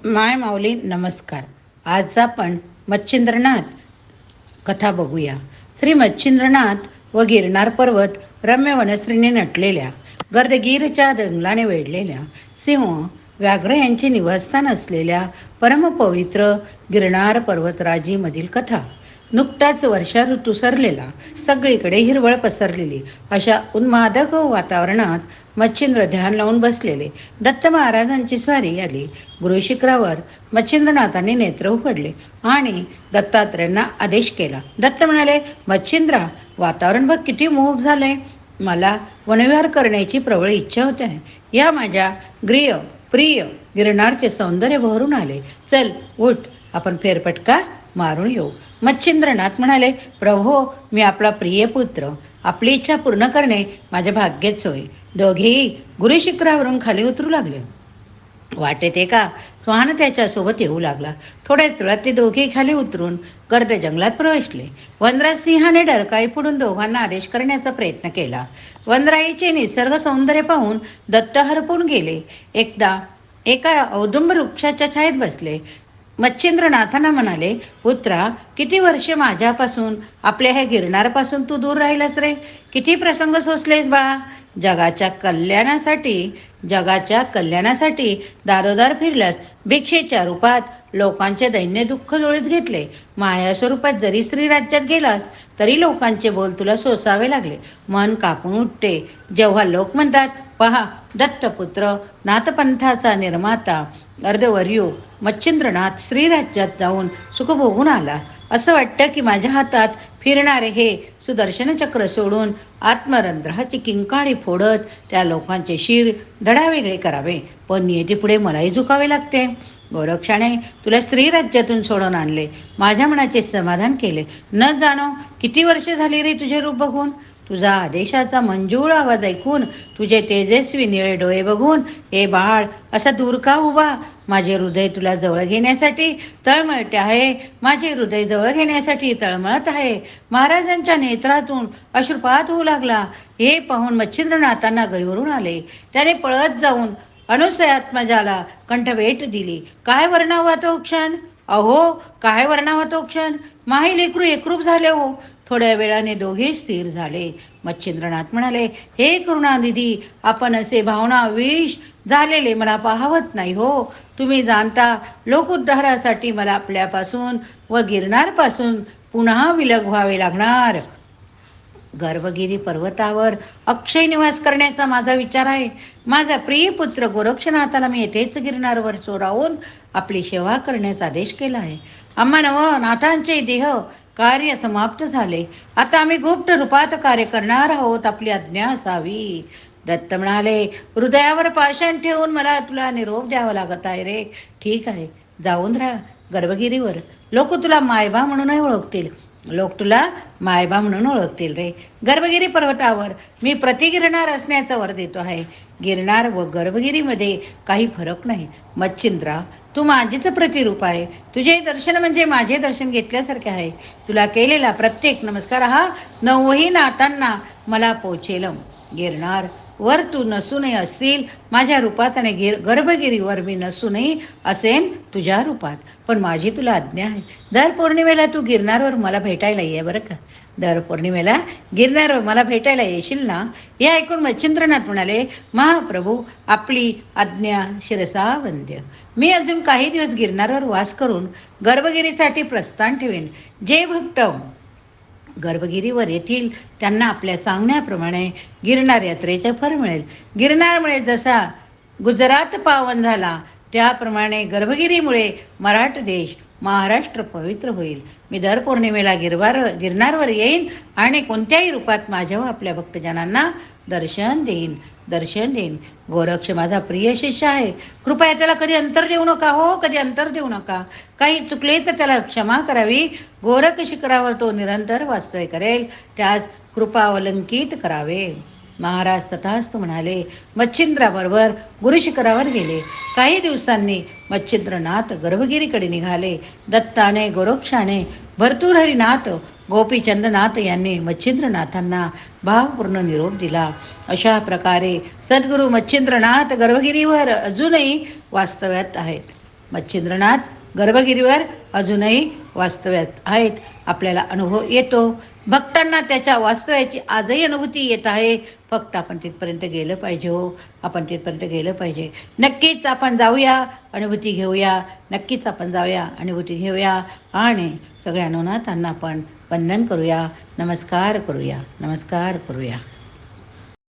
माय माऊली नमस्कार. आज आपण मच्छिंद्रनाथ कथा बघूया. श्री मच्छिंद्रनाथ व गिरनार पर्वत रम्य वनश्रीने नटलेल्या गर्दगीरच्या जंगलाने वेढलेल्या सिंह व्याघ्र यांचे निवासस्थान असलेल्या परमपवित्र गिरनार पर्वतराजीमधील कथा. नुकताच वर्षा ऋतू सरलेला, सगळीकडे हिरवळ पसरलेली अशा उन्मादक वातावरणात मच्छिंद्र ध्यान लावून बसलेले. दत्त महाराजांची स्वारी आली. गुरुशिखरावर मच्छिंद्रनाथांनी नेत्र उघडले आणि दत्तात्रेयांना आदेश केला. दत्त म्हणाले, मच्छिंद्रा, वातावरण बघ किती मोहक झालंय. मला वनविहार करण्याची प्रबळ इच्छा होते. या माझ्या ग्रिय प्रिय गिरनारचे सौंदर्य बहरून आले. चल उठ, आपण फेरफटका मारून येऊ. मच्छिंद्रनाथ म्हणाले, प्रभो, मी आपला प्रिय पुत्र, आपली इच्छा पूर्ण करणे माझ्या भाग्याच होय. दोघेही गुरुशिखरावरून खाली उतरू लागले. वाटेत एका श्वान त्याच्यासोबत येऊ लागला. थोड्याच वेळात ते दोघे खाली उतरून गर्द जंगलात प्रवेशले. वनराज सिंहाने डरकाळी फोडून दोघांना आदेश करण्याचा प्रयत्न केला. वनराईचे निसर्ग सौंदर्य पाहून दत्त हरपून गेले. एकदा एका औदुंब वृक्षाच्या छायेत बसले. मच्छिंद्रनाथांना म्हणाले, पुत्रा, किती वर्षे माझ्यापासून, आपल्या ह्या गिरनारपासून तू दूर राहिलास रे. किती प्रसंग सोसलेस बाळा. जगाच्या कल्याणासाठी दारोदार फिरलास. भिक्षेच्या रूपात लोकांचे दैन्य दुःख जोळीत घेतले. माया स्वरूपात जरी श्रीराज्यात गेलास तरी लोकांचे बोल तुला सोसावे लागले. मन कापून उठते जेव्हा लोक म्हणतात, पहा, दत्तपुत्र, नाथपंथाचा निर्माता अर्धवर्यू मच्छिंद्रनाथ श्रीराज्यात जाऊन सुख भोगून आला. असं वाटतं की माझ्या हातात फिरणारे हे सुदर्शन चक्र सोडून आत्मरंध्राची किंकाळी फोडत त्या लोकांचे शिर धडावेगळे करावे. पण नियतीपुढे मलाही झुकावे लागते. गोरक्षाने तुला श्रीराज्यातून सोडून आणले, माझ्या मनाचे समाधान केले. न जाणो किती वर्षे झाली रे तुझे रूप बघून, तुझा आदेशाचा मंजूळ आवाज ऐकून, तुझे तेजस्वी निळे डोळे बघून. हे बाळ, असा दूर का उभा? माझे हृदय तुला जवळ घेण्यासाठी तळमळते आहे. माझे हृदय जवळ घेण्यासाठी तळमळत आहे. महाराजांच्या नेत्रातून अश्रुपात होऊ लागला. हे पाहून मच्छिंद्रनाथांना गैरून आले. त्याने पळत जाऊन अनुसयात्मजाला कंठभेट दिली. काय वर्णावा तो क्षण, अहो काय वर्णावा तो क्षण. माही लेकरू एकरूप झाले हो. थोड्या वेळाने दोघे स्थिर झाले. मच्छिंद्रनाथ म्हणाले, हे करुणानिधी, आपण असे भावना विष झालेले मला पाहवत नाही हो. तुम्ही जाणता, लोकोद्धारासाठी मला आपल्यापासून व गिरनारपासून पुन्हा विलग व्हावे लागणार. गर्भगिरी पर्वतावर अक्षय निवास करण्याचा माझा विचार आहे. माझा प्रिय पुत्र गोरक्षनाथाला मी येथेच गिरनारवर सोरावून आपली सेवा करण्याचा आदेश केला आहे. आम्हा नाथांचे देह कार्य समाप्त झाले. आता आम्ही गुप्त रूपात कार्य करणार आहोत. आपली आज्ञा असावी. दत्त म्हणाले, हृदयावर पाषाण ठेवून मला तुला निरोप द्यावा लागत आहे रे. ठीक आहे, जाऊन राहा गर्भगिरीवर. लोक तुला मायबा म्हणूनही ओळखतील. रे. गर्भगिरी पर्वतावर मी प्रतिगिरणार असण्याचा वर देतो आहे. गिरनार व गर्भगिरीमध्ये काही फरक नाही. मच्छिंद्रा, तू माझेच प्रतिरूप आहे. तुझे दर्शन म्हणजे माझे दर्शन घेतल्यासारखे आहे. तुला केलेला प्रत्येक नमस्कार हा नवही नाथांना मला पोचेल. गिरनार वर तू नसूनही असशील माझ्या रूपात आणि गर्भगिरीवर मी नसूनही असेन तुझ्या रूपात. पण माझी तुला आज्ञा आहे, दर पौर्णिमेला तू गिरनारवर मला भेटायला ये बरं का. दर पौर्णिमेला गिरनारवर मला भेटायला येशील ना. हे ऐकून मच्छिंद्रनाथ म्हणाले, महाप्रभू, आपली आज्ञा शिरसा वंद्य. मी अजून काही दिवस गिरनारवर वास करून गर्भगिरीसाठी प्रस्थान ठेवेन. जे भक्त गर्भगिरीवर येतील त्यांना आपल्या सांगण्याप्रमाणे गिरनार यात्रेचे फळ मिळेल. गिरनारमुळे जसा गुजरात पावन झाला त्याप्रमाणे गर्भगिरीमुळे मराठ देश महाराष्ट्र पवित्र होईल. मी दर पौर्णिमेला गिरनारवर येईन आणि कोणत्याही रूपात माझ्या व आपल्या भक्तजनांना दर्शन देईन. गोरक्ष माझा प्रिय शिष्य आहे. कृपया त्याला कधी अंतर देऊ नका हो, कधी अंतर देऊ नका. काही चुकले तर त्याला क्षमा करावी. गोरख शिखरावर तो निरंतर वास्तव्य करेल, त्यास कृपावलंकित करावे. महाराज तथास्तु म्हणाले. मच्छिंद्राबरोबर गुरुशिखरावर गेले. काही दिवसांनी मच्छिंद्रनाथ गर्भगिरीकडे निघाले. दत्ताने, गोरक्षाने, भर्तृहरीनाथ, गोपीचंदनाथ यांनी मच्छिंद्रनाथांना भावपूर्ण निरोप दिला. अशा प्रकारे सद्गुरू मच्छिंद्रनाथ गर्भगिरीवर अजूनही वास्तव्यात आहेत. मच्छिंद्रनाथ गर्भगिरीवर अजूनही वास्तव्यात आहेत. आपल्याला अनुभव येतो. भक्तांना त्याच्या वास्तव्याची आजही अनुभूती येत आहे. फक्त आपण तिथपर्यंत गेलं पाहिजे. हो, आपण तिथपर्यंत गेलं पाहिजे. नक्कीच आपण जाऊया, अनुभूती घेऊया. नक्कीच आपण जाऊया, अनुभूती घेऊया आणि सगळ्या नवनाथांना आपण वंदन करूया, नमस्कार करूया, नमस्कार करूया.